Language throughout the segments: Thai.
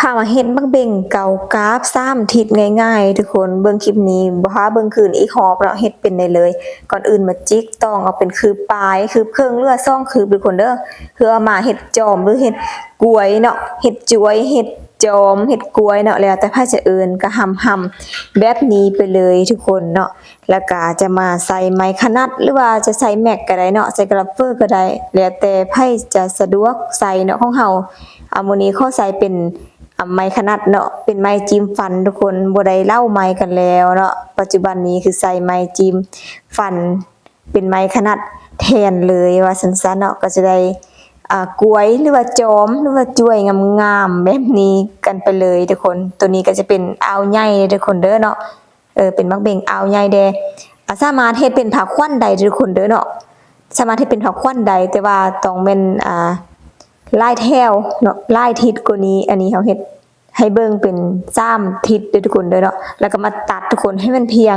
ามาเฮ็ดบักเบ่งเกากราฟ3ทิศง่ายๆทุกคนเบิ่งคลิปนี้บ่พาเบิ่งคืนอีกหอบแล้วเฮ็ดเป็นได้เลยก่อนอื่นมาจิกต้องเอาเป็นคือปลายคือเครื่องเลือดซ่องคือทุกคนเด้อคือเอามาเฮ็ดจอมหรือเฮ็ดกล้วยเนาะเฮ็ดจวยเฮ็ดจอมเฮ็ดกล้วยเนาะแล้วแต่ไผจะเอิ้นก็หำๆแบบนี้ไปเลยทุกคนเนาะแล้วก็จะมาใส่ไม้ขนัดหรือว่าจะใส่แม็กก็ได้เนาะใส่กราฟเฟอร์ก็ได้แล้วแต่ไผจะสะดวกใส่เนาะของเฮามื้อนี้ขอใส่เป็นไม้ขนัดเนาะเป็นไม้จิ้มฟันทุกคนบ่ได้เล่าไม้กันแล้วเนาะปัจจุบันนี้คือใส่ไม้จิ้มฟันเป็นไม้ขนัดแทนเลยว่าซั่นๆเนาะก็จะได้กล้วยหรือว่าจอมหรือว่าจ้วยงามๆแบบนี้กันไปเลยทุกคนตัวนี้ก็จะเป็นอ่าวใหญ่ทุกคนเด้อเนาะเป็นมักเบ่งอ่าวใหญ่แดสามารถเฮ็ดเป็นผ้าควันได้ทุกคนเด้อเนาะสามารถเฮ็ดเป็นผ้าควันได้แต่ว่าต้องแม่นลายแถวเนาะลายทิศกว่านี้อันนี้เฮาเฮ็ดให้เบิ่งเป็น3ทิศเด้อทุกคนเด้อเนาะแล้วก็มาตัดทุกคนให้มันเพียง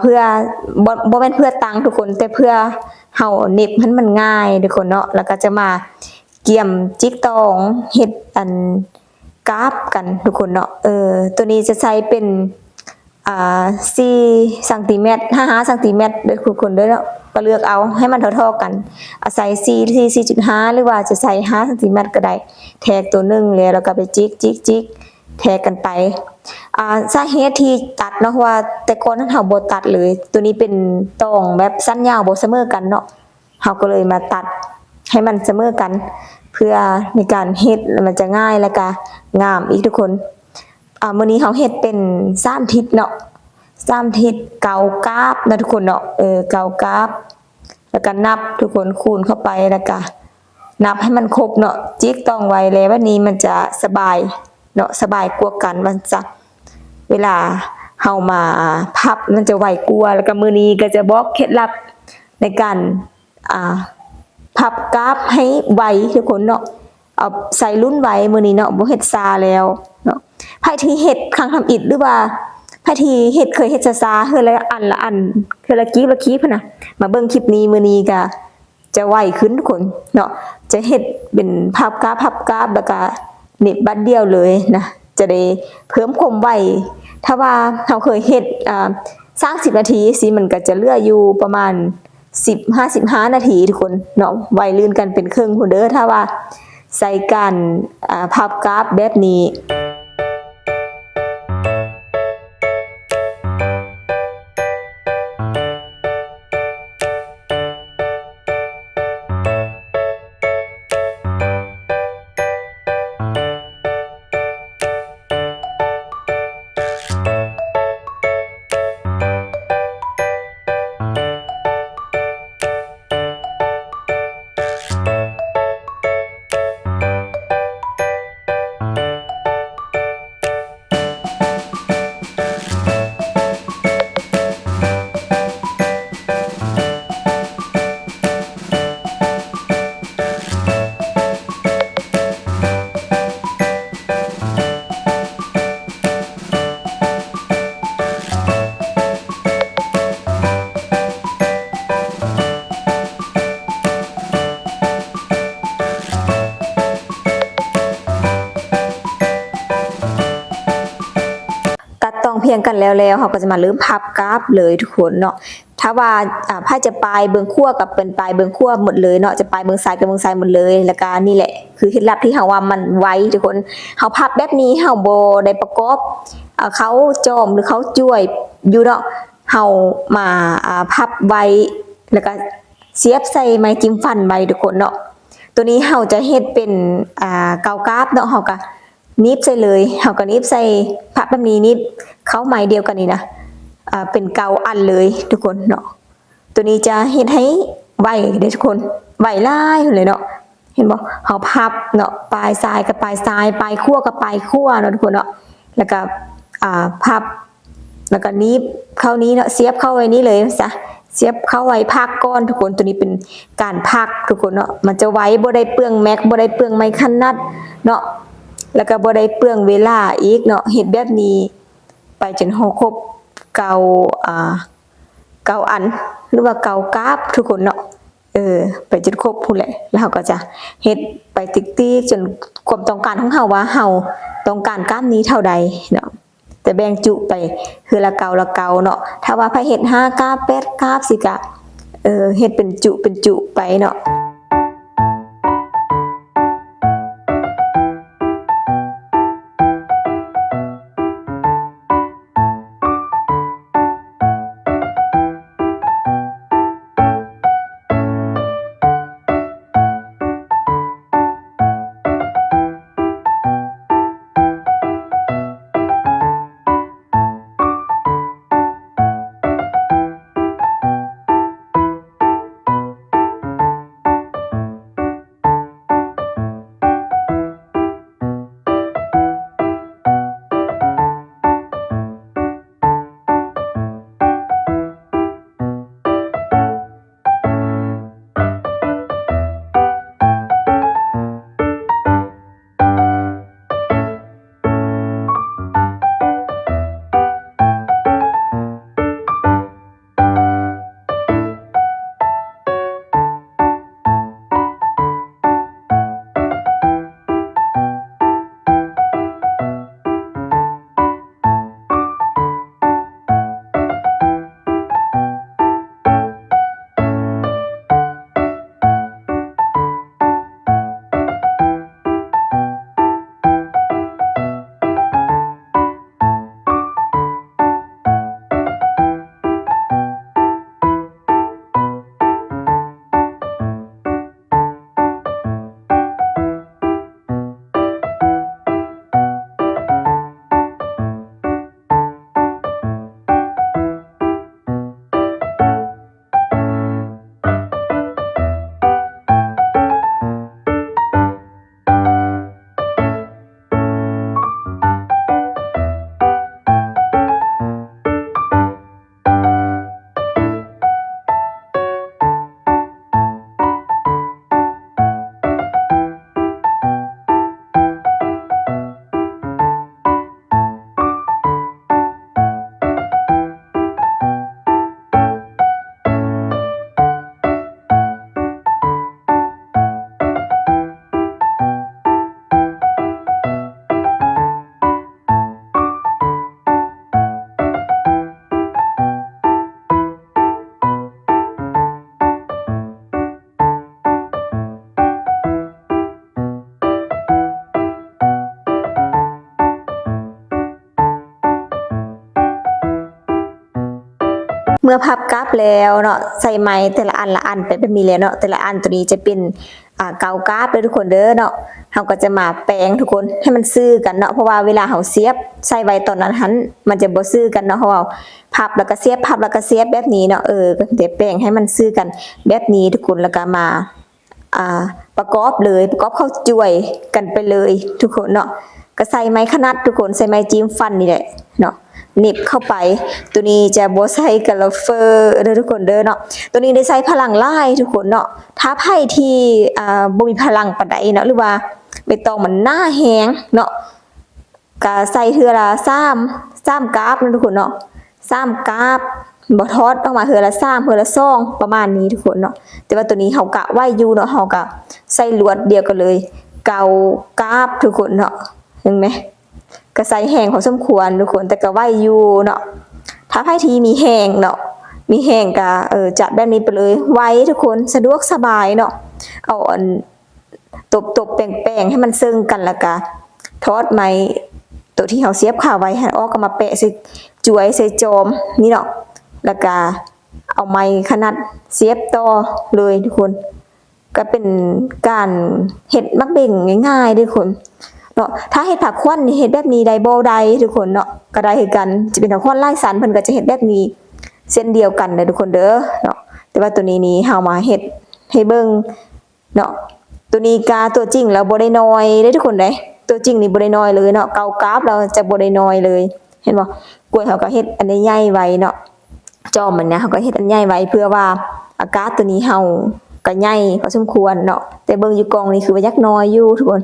เพื่อบ่แม่นเพื่อตังทุกคนแต่เพื่อเฮาเน็บให้มันง่ายทุกคนเนาะแล้วก็จะมาเกี่ยมจิกตองเฮ็ดกราฟกันทุกคนเนาะตัวนี้จะใช้เป็น4ซน5ซนเด้อทุกคนเด้อเนาะก็เลือกเอาให้มันเท่าๆกันใส่4.5หรือว่าจะใส่5ซนก็ได้แทกตัวนึงแล้วก็ไปจิกแทกกันไปสาเหตุที่ตัดเนาะว่าแต่ก่อนนั้นเฮาบ่ตัดเลยตัวนี้เป็นตองแบบสั้นยาวบ่เสมอกันเนาะเฮาก็เลยมาตัดให้มันเสมอกันเพื่อในการเฮ็ดมันจะง่ายแล้วก็งามอีกทุกคนมื้อนี้เฮาเฮ็ดเป็น3ทิศเนาะ3ทิศเกากราฟนะทุกคนเนาะเกากราฟแล้วก็นับทุกคนคูณเข้าไปแล้วก็นับให้มันครบเนาะจิกต้องไว้แล้ววันนี้มันจะสบายเนาะสบายกว่ากันมันจะเวลาเฮามาพับมันจะไวกว่าแล้วก็มื้อนี้ก็จะบอกเคล็ดลับในการพับกราฟให้ไวทุกคนเนาะเอาใส่รุ่นไว้มื้อนี้เนาะบ่เฮ็ดซาแล้วเนาะไผที่เฮ็ดครั้งทำอิฐหรือว่าไผที่เฮ็ดเคยเฮ็ดซาๆคือละอันคือละกี้พุ่นน่ะมาเบิ่งคลิปนี้มื้อนี้ก็จะไวขึ้นทุกคนเนาะจะเฮ็ดเป็นพับกราฟแล้วก็เน็บบัดเดียวเลยนะจะได้เพิ่มความไวถ้าว่าเราเคยเฮ็ดสร้าง10นาทีสิมันก็จะเหลืออยู่ประมาณ15นาทีทุกคนเนาะไวลื่นกันเป็นครึ่งพุ่นเด้อถ้าว่าใส่การพับกราฟแบบนี้ต้องเพียงกันแล้วเขาก็จะมาเริ่มพับกราฟเลยทุกคนเนาะถ้าว่าไพ่จะปลายเบิ่งขั้วกับเป็นปลายเบิ่งขั้วหมดเลยเนาะจะปลายเบิ่งซ้ายกับเบิ่งซ้ายหมดเลยแล้วก็นี่แหละคือเคล็ดลับที่เฮาว่ามันไวทุกคนเฮาพับแบบนี้เฮาบ่ได้ประกอบเขาจอมหรือเขาจ้วยอยู่เนาะเฮามาพับไว้แล้วก็เสียบใส่ไม้จิ้มฟันไว้ทุกคนเนาะตัวนี้เฮาจะเฮ็ดเป็นเกากราฟเนาะเฮาก็นิบใส่เลยเฮาก็นิบใส่พับแบบนี้นิบเข้าไม้เดียวกันนี่นะเป็นเกาอันเลยทุกคนเนาะตัวนี้จะเฮ็ดให้ไวเด้อทุกคนไวหลายเลยเนาะเห็นบ่เฮาพับเนาะปลายซ้ายกับปลายซ้ายปลายขั้วกับปลายขั้วเนาะทุกคนเนาะแล้วก็พับแล้วก็นิบเข้านี้เนาะเสียบเข้าไว้นี้เลยซะเสียบเข้าไว้พักก้อนทุกคนตัวนี้เป็นการพักทุกคนเนาะมันจะไวบ่ได้เปลืองแม็กบ่ได้เปลืองไม้คันนัดเนาะแล้วก็บ่ได้เปลืองเวลาอีกเนาะเฮ็ดแบบนี้ไปจนครบเกาอันหรือว่าเกากราฟทุกคนเนาะ ไปจนครบพู้นแหละแล้วเราก็จะเฮ็ดไปติ๊กๆจนความต้องการของเราว่าเราต้องการกล้ามนี้เท่าใดเนาะแต่แบ่งจุไปคือละเกาเนาะถ้าว่าไผเฮ็ด5กาบ8กาบสิก็เฮ็ดเป็นจุไปเนาะเมื่อพับกลับแล้วเนาะใส่ไม้แต่ละอันละอันไปแบบนี้แล้วเนาะแต่ละอันตัวนี้จะเป็นเกากราฟเด้อทุกคนเด้อเนาะเฮาก็จะมาแปรงทุกคนให้มันซื่อกันเนาะเพราะว่าเวลาเฮาเสียบใส่ไว้ตอนนั้นหันมันจะบ่ซื่อกันเนาะเพราะว่าพับแล้วก็เสียบพับแล้วก็เสียบแบบนี้เนาะก็เดี๋ยวแปรงให้มันซื่อกันแบบนี้ทุกคนแล้วก็มาประกอบเลยประกอบเข้าจ่วยกันไปเลยทุกคนเนาะก็ใส่ไม้ขนาดทุกคนใส่ไม้จิ้มฟันนี่แหละเนาะหนีบเข้าไปตัวนี้จะบ่ใส่กะลาเฟอร์เด้อทุกคนเด้อเนาะตัวนี้ได้ใส่พลังลายทุกคนเนาะถ้าไผที่บ่มีพลังปานใดเนาะหรือว่าใบตองมันหน้าแฮงเนาะก็ใส่เทื่อละ3กราฟนะทุกคนเนาะ3กราฟบ่ทอดออกมาเทื่อละ3เทื่อละ2ประมาณนี้ทุกคนเนาะแต่ว่าตัวนี้เฮากะไว้อยู่เนาะเฮาก็ใส่ลวดเดียวกันเลยเกากราฟทุกคนเนาะเห็นมั้ยก็ใส่แห้งพอสมควรทุกคนแต่ก็ไว้อยู่เนาะถ้าไผที่มีแห้งเนาะมีแห้งก็จัดแบบนี้ไปเลยไว้ทุกคนสะดวกสบายเนาะเอาอันตบๆแป้งๆให้มันซึ่งกันแล้วก็ทอดไม้ตัวที่เฮาเสียบขาไว้ให้ออกก็มาแปะใส่จ่วยใส่จอมนี่เนาะแล้วก็เอาไม้ขนาดเสียบต่อเลยทุกคนก็เป็นการเฮ็ดมักเบ่งง่ายๆทุกคนเนาะถ้าเฮ็ดผักควันนี่เฮ็ดแบบนี้ได้บ่ได้ทุกคนเนาะก็ได้คือกันจะเป็นผักควันลายสันเพิ่นก็จะเฮ็ดแบบนี้เส้นเดียวกันเด้อทุกคนเด้อเนาะแต่ว่าตัวนี้นี่เฮามาเฮ็ดให้เบิ่งเนาะตัวนี้กาตัวจริงแล้วบ่ได้น้อยเด้อทุกคนเด้ตัวจริงนี่บ่ได้น้อยเลยเนาะเกากราฟเราจะบ่ได้น้อยเลยเห็นบ่กล้วยเฮาก็เฮ็ดอันใหญ่ไว้เนาะจอมมันเนี่ยเฮาก็เฮ็ดอันใหญ่ไว้เพื่อว่าอากาศตัวนี้เฮาก็ใหญ่พอสมควรเนาะแต่เบิ่งอยู่กองนี่คือว่ายักน้อยอยู่ทุกคน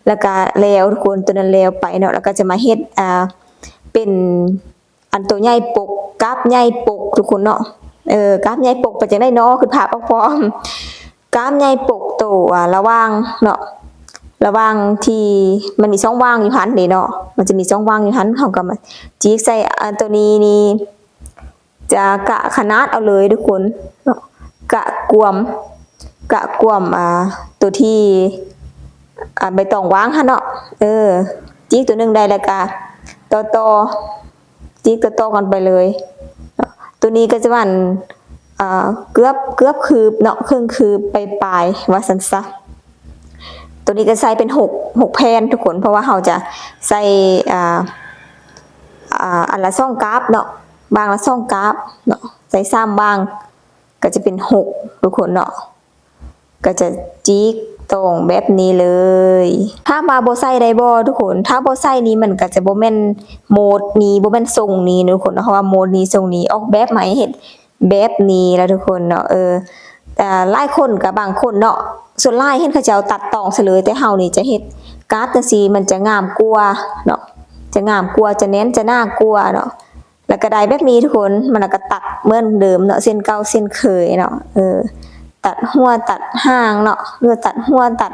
แล้วก็แล้วทุกคนตัวนั้นแล้วไปเนาะแล้วก็จะมาเฮ็ดเป็นอันตัวใหญ่ปกกราฟใหญ่ปกทุกคนเนาะ กราฟใหญ่ปกไปจังได้เนาะคือภาพพร้อมกราฟใหญ่ปกโตระหว่างเนาะระหว่างที่มันมีช่องว่างอยู่หันนี่เนาะมันจะมีช่องว่างอยู่หันเฮาก็มาจิกใส่อันตัวนี้นี่จะกะขนาดเอาเลยทุกคนเนาะกะกวมตัวที่ใบตองว่างหั่นเนาะจิกตัวนึงได้แล้วก็ต่อจิกต่อกันไปเลยตัวนี้ก็จะมันเกือบคืบเนาะครึ่งคืบไปปลายว่าซั่นซะตัวนี้ก็ใส่เป็น6แผ่นทุกคนเพราะว่าเราจะใส่อันละ2กราฟเนาะบางละ2กราฟเนาะใส่3บางก็จะเป็น6ทุกคนเนาะก็จะจิกตรงแบบนี้เลยถ้ามาบ่ใส่ได้บ่ทุกคนถ้าบ่ใส่นี้มันก็จะบ่แม่นโหมดนี้บ่แม่นทรงนี้ทุกคนเพราะว่าโหมดนี้ทรงนี้ออกแบบมาให้เฮ็ดแบบนี้แล้วทุกคนเนาะแต่หลายคนกับบางคนเนาะส่วนหลายเห็นเขาเจ้าตัดตองซะเลยแต่เฮานี่จะเฮ็ดการ์ดจังซี่มันจะงามกว่าเนาะจะงามกว่าจะเน้นจะน่ากลัวเนาะแล้วก็ได้แบบนี้ทุกคนมันก็ตัดเหมือนเดิมเนาะเส้นเก่าเส้นเคยเนาะตัดหัวตัดหางเนาะหรือตัดหัวตัด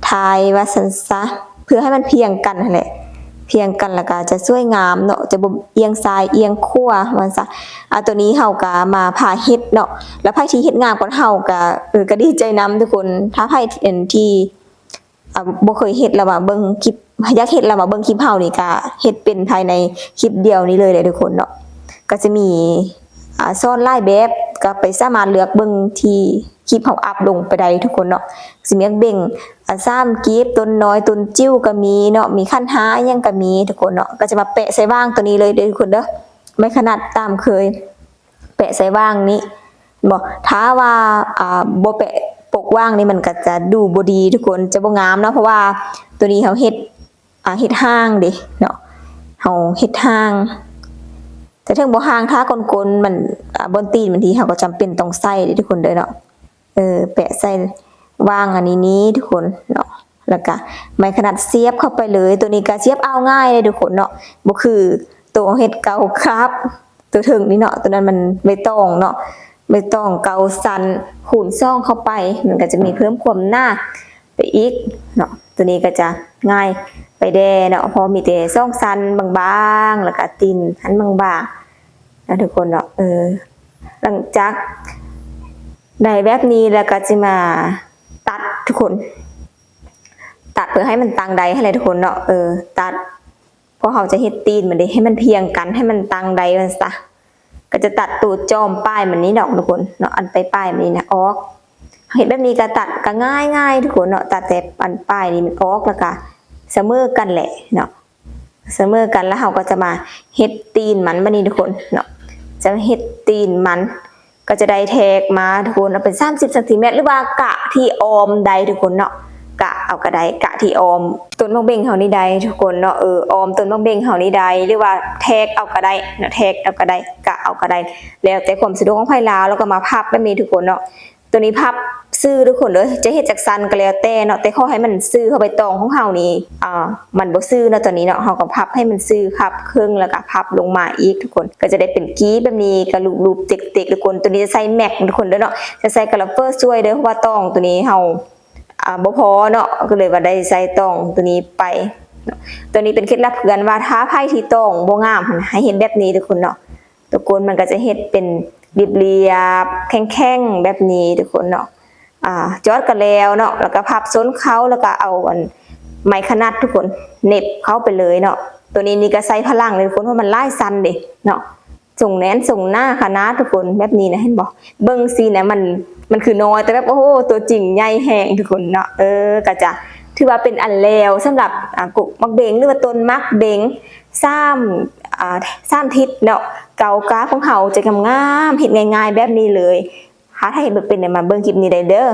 ท้ายว่าซั่นซะเพื่อให้มันเพียงกันนั่นแหละเพียงกันแล้วก็จะสวยงามเนาะจะบ่เอียงซ้ายเอียงขวาว่าซะตัวนี้เฮาก็มาพาเฮ็ดเนาะแล้วไผที่เฮ็ดงามกว่าเฮาก็ก็ดีใจนํทุกคนถ้าไผที่บ่เคยเฮ็ดแล้วว่าเบิ่งคลิปอยากเฮ็ดแล้วว่าเบิ่งคลิปเฮานี่ก็เฮ็ดเป็นภายในคลิปเดียวนี้เลยทุกคนเนาะก็จะมีซ่อนหลายแบบก็ไปสามารถเลือกเบิ่งที่คลิปเฮาอัพลงไปได้ทุกคนเนาะสิมีเบ่ง3กีบต้นน้อยต้นจิ้วก็มีเนาะมีขั้นหายังก็มีทุกคนเนาะก็จะมาแปะใส่ว่างตัวนี้เลยทุกคนเด้อไม่ขนาดตามเคยแปะใส่ว่างนี้บ่ถ้าว่าบ่แปะปกว่างนี่มันก็จะดูบ่ดีทุกคนจะบ่งามเนาะเพราะว่าตัวนี้เฮาเฮ็ดห้างเด้เนาะเฮาเฮ็ดห้างแต่ถึงบ่ห่างถ้ากลๆมันบนตีนบางทีเฮาก็จำเป็นต้องใส่เด้ทุกคนเด้อเนาะแปะใส่วางอันนี้ทุกคนเนาะแล้วก็ไม้ขนาดเสียบเข้าไปเลยตัวนี้ก็เสียบเอาง่ายเลยทุกคนเนาะบ่คือตัวเฮ็ดเก่าครับตัวถึงนี่เนาะตัวนั้นมันไม่ต้องเนาะไม่ต้องเกาสันหูนซ่องเข้าไปมันก็จะมีเพิ่มความหน้าไปอีกเนาะตัวนี้ก็จะง่ายไปแดเนาะพอมีแต่ซ่องสันบางๆแล้วก็ตีนหันบางๆนะทุกคนเนาะหลังจากได้แบบนี้แล้วก็จะมาตัดทุกคนตัดเพื่อให้มันตังใดให้เลยทุกคนเนาะตัดเพราะเขาจะเฮ็ดตีนมันได้ให้มันเพียงกันให้มันตังใดมันซะก็จะตัดตูดจอมป้ายมันนี้เนาะทุกคนเนาะอันป้ายมันนี้นะออกเห็นแบบนี้ก็ตัดก็ง่ายทุกคนเนาะตัดแต่อันป้ายนี้มันออกแล้วก็เสมอกันแหละเนาะเสมอกันแล้วเขาก็จะมาเฮ็ดตีนมันบัดนี้ทุกคนเนาะจะเฮ็ดตีนมันก็จะได้แทกมาทุกคนเอาเป็น30 ซนหรือว่ากะที่ออมใดทุกคนเนาะกะเอาก็ได้กะที่ออมต้นมะเบ่งเฮานี่ใดทุกคนเนาะออมต้นมะเบ่งเฮานี่ใดหรือว่าแทกเอาก็ได้เนาะแทกเอาก็ได้กะเอาก็ได้แล้วแต่ความสะดวกของไผลาวแล้วก็มาพับแบบนี้ทุกคนเนาะตัวนี้พับซื้อทุกคนเด้อจะเฮ็ดจากซันก็แล้วแต่เนาะแต่ขอให้มันซื้อเข้าไปตองของเฮานี่มันบ่ซื้อเนาะตัวนี้เนาะเฮาก็พับให้มันซื้อพับครึ่งแล้วก็พับลงมาอีกทุกคนก็จะได้เป็นกี้แบบนี้ก็รูปๆเต็กๆทุกคนตัวนี้จะใส่แม็กทุกคนเด้อเนาะจะใส่กะลับเฟอร์ช่วยเด้อเพราะว่าตองตัวนี้เฮาบ่พอเนาะก็เลยว่าได้ใส่ตองตัวนี้ไปตัวนี้เป็นเคล็ดลับเพื่อนว่าถ้าไผที่ตองบ่งามให้เฮ็ดแบบนี้ทุกคนเนาะทุกคนมันก็จะเฮ็ดเป็นเรียบๆแข็งๆแบบนี้ทุกคนเนาะจอดกันแล้วเนาะแล้วก็พับส้นเขาแล้วก็เอาไม้ขนาดทุกคนเน็บเข้าไปเลยเนาะตัวนี้นี่ก็ใส่พลังเลยทุกคนเพราะมันไล่ซันเด้เนาะส่งแนนส่งหน้าคณะทุกคนแบบนี้นะเห็นบ่เบิ่งซีนะมันคือน้อยแต่แบบโอ้โหตัวจริงใหญ่แฮงทุกคนเนาะก็จะถือว่าเป็นอันแล้วสำหรับกกมักเบงหรือว่าต้นมักเบง3ทิศเนาะเกากราฟของเฮาจะงามๆเฮ็ดง่ายๆแบบนี้เลยถ้าเห็นเป็นมาเบิ่งคลิปนี้ได้เด้อ